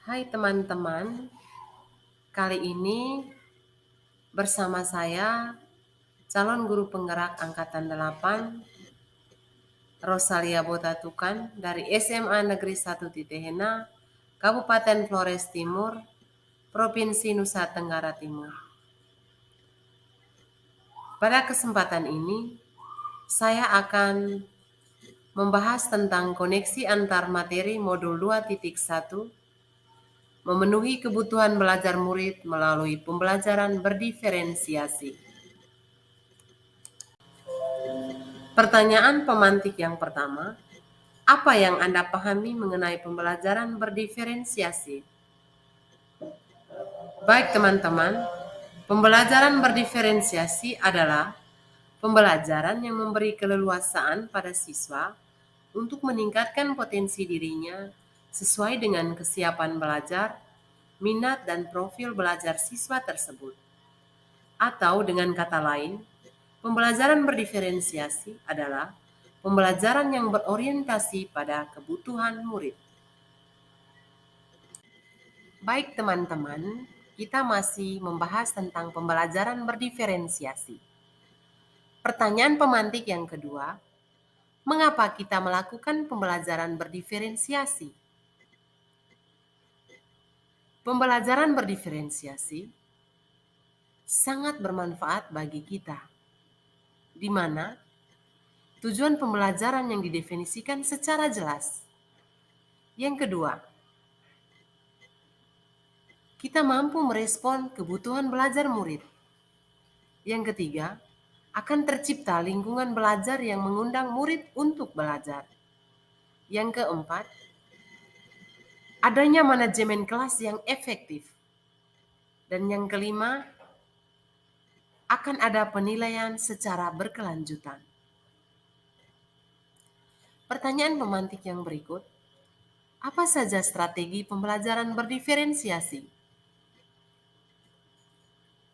Hai teman-teman, kali ini bersama saya calon guru penggerak angkatan 8 Rosalia Botatukan dari SMA Negeri 1 Titehena, Kabupaten Flores Timur, Provinsi Nusa Tenggara Timur. Pada kesempatan ini, saya akan membahas tentang koneksi antar materi modul 2.1 memenuhi kebutuhan belajar murid melalui pembelajaran berdiferensiasi. Pertanyaan pemantik yang pertama, apa yang Anda pahami mengenai pembelajaran berdiferensiasi? Baik teman-teman, pembelajaran berdiferensiasi adalah pembelajaran yang memberi keleluasaan pada siswa untuk meningkatkan potensi dirinya sesuai dengan kesiapan belajar, minat dan profil belajar siswa tersebut. Atau dengan kata lain, pembelajaran berdiferensiasi adalah pembelajaran yang berorientasi pada kebutuhan murid. Baik teman-teman, kita masih membahas tentang pembelajaran berdiferensiasi. Pertanyaan pemantik yang kedua, mengapa kita melakukan pembelajaran berdiferensiasi? Pembelajaran berdiferensiasi sangat bermanfaat bagi kita, di mana tujuan pembelajaran yang didefinisikan secara jelas. Yang kedua, kita mampu merespon kebutuhan belajar murid. Yang ketiga, akan tercipta lingkungan belajar yang mengundang murid untuk belajar. Yang keempat, adanya manajemen kelas yang efektif. Dan yang kelima, akan ada penilaian secara berkelanjutan. Pertanyaan pemantik yang berikut, apa saja strategi pembelajaran berdiferensiasi?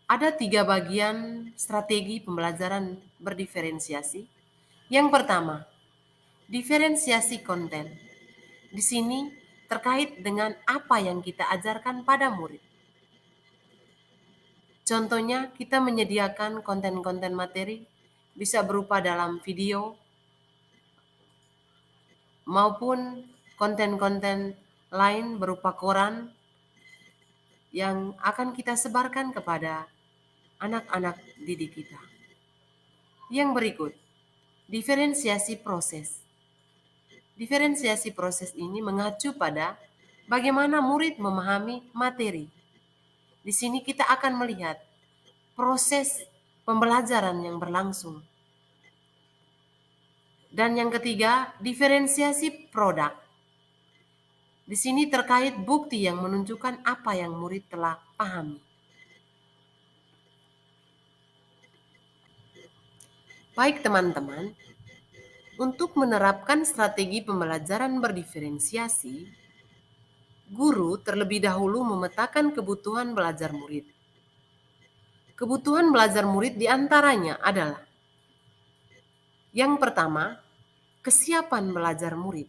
Ada 3 bagian strategi pembelajaran berdiferensiasi. Yang pertama, diferensiasi konten. Di sini terkait dengan apa yang kita ajarkan pada murid. Contohnya, kita menyediakan konten-konten materi, bisa berupa dalam video, maupun konten-konten lain berupa koran yang akan kita sebarkan kepada anak-anak didik kita. Yang berikut, diferensiasi proses. Diferensiasi proses ini mengacu pada bagaimana murid memahami materi. Di sini kita akan melihat proses pembelajaran yang berlangsung. Dan yang ketiga, diferensiasi produk. Di sini terkait bukti yang menunjukkan apa yang murid telah pahami. Baik teman-teman, untuk menerapkan strategi pembelajaran berdiferensiasi, guru terlebih dahulu memetakan kebutuhan belajar murid. Kebutuhan belajar murid diantaranya adalah yang pertama, kesiapan belajar murid.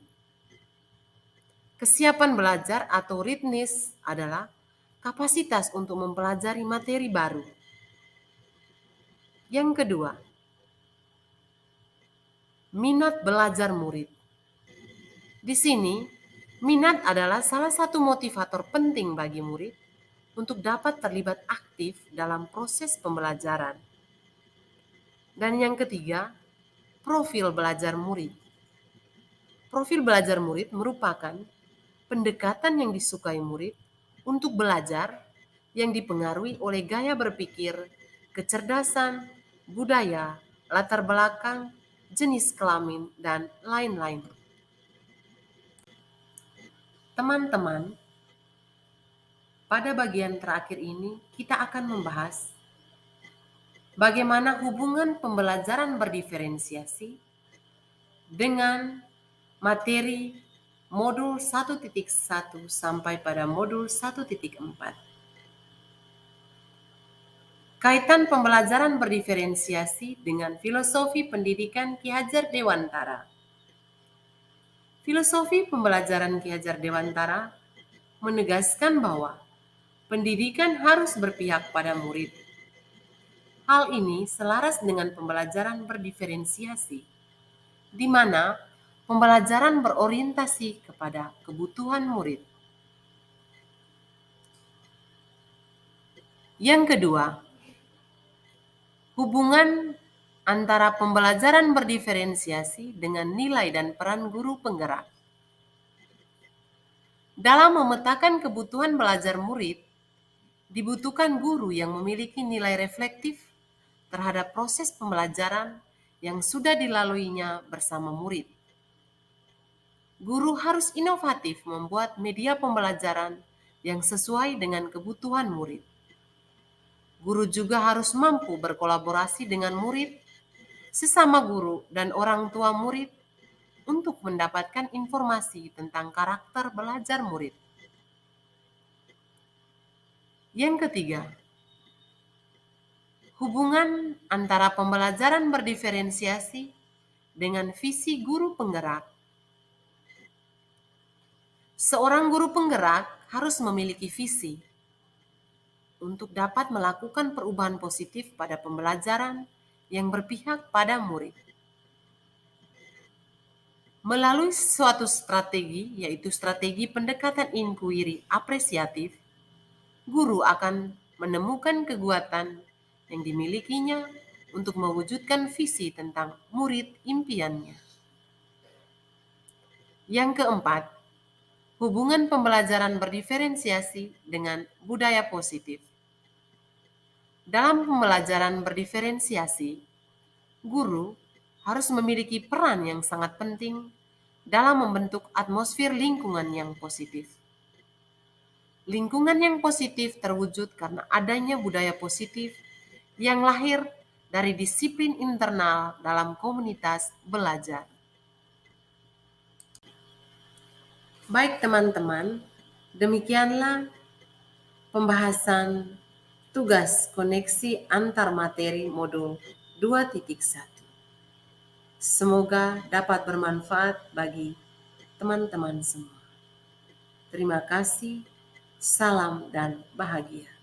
Kesiapan belajar atau readiness adalah kapasitas untuk mempelajari materi baru. Yang kedua, minat belajar murid. Di sini, minat adalah salah satu motivator penting bagi murid untuk dapat terlibat aktif dalam proses pembelajaran. Dan yang ketiga, profil belajar murid. Profil belajar murid merupakan pendekatan yang disukai murid untuk belajar yang dipengaruhi oleh gaya berpikir, kecerdasan, budaya, latar belakang, jenis kelamin, dan lain-lain. Teman-teman, pada bagian terakhir ini kita akan membahas bagaimana hubungan pembelajaran berdiferensiasi dengan materi modul 1.1 sampai pada modul 1.4. Kaitan pembelajaran berdiferensiasi dengan filosofi pendidikan Ki Hajar Dewantara. Filosofi pembelajaran Ki Hajar Dewantara menegaskan bahwa pendidikan harus berpihak pada murid. Hal ini selaras dengan pembelajaran berdiferensiasi, di mana pembelajaran berorientasi kepada kebutuhan murid. Yang kedua, hubungan antara pembelajaran berdiferensiasi dengan nilai dan peran guru penggerak. Dalam memetakan kebutuhan belajar murid, dibutuhkan guru yang memiliki nilai reflektif terhadap proses pembelajaran yang sudah dilaluinya bersama murid. Guru harus inovatif membuat media pembelajaran yang sesuai dengan kebutuhan murid. Guru juga harus mampu berkolaborasi dengan murid, sesama guru, dan orang tua murid untuk mendapatkan informasi tentang karakter belajar murid. Yang ketiga, hubungan antara pembelajaran berdiferensiasi dengan visi guru penggerak. Seorang guru penggerak harus memiliki visi untuk dapat melakukan perubahan positif pada pembelajaran yang berpihak pada murid. Melalui suatu strategi, yaitu strategi pendekatan inquiry apresiatif, guru akan menemukan kekuatan yang dimilikinya untuk mewujudkan visi tentang murid impiannya. Yang keempat, hubungan pembelajaran berdiferensiasi dengan budaya positif. Dalam pembelajaran berdiferensiasi, guru harus memiliki peran yang sangat penting dalam membentuk atmosfer lingkungan yang positif. Lingkungan yang positif terwujud karena adanya budaya positif yang lahir dari disiplin internal dalam komunitas belajar. Baik teman-teman, demikianlah pembahasan tugas koneksi antar materi modul 2.1. Semoga dapat bermanfaat bagi teman-teman semua. Terima kasih, salam dan bahagia.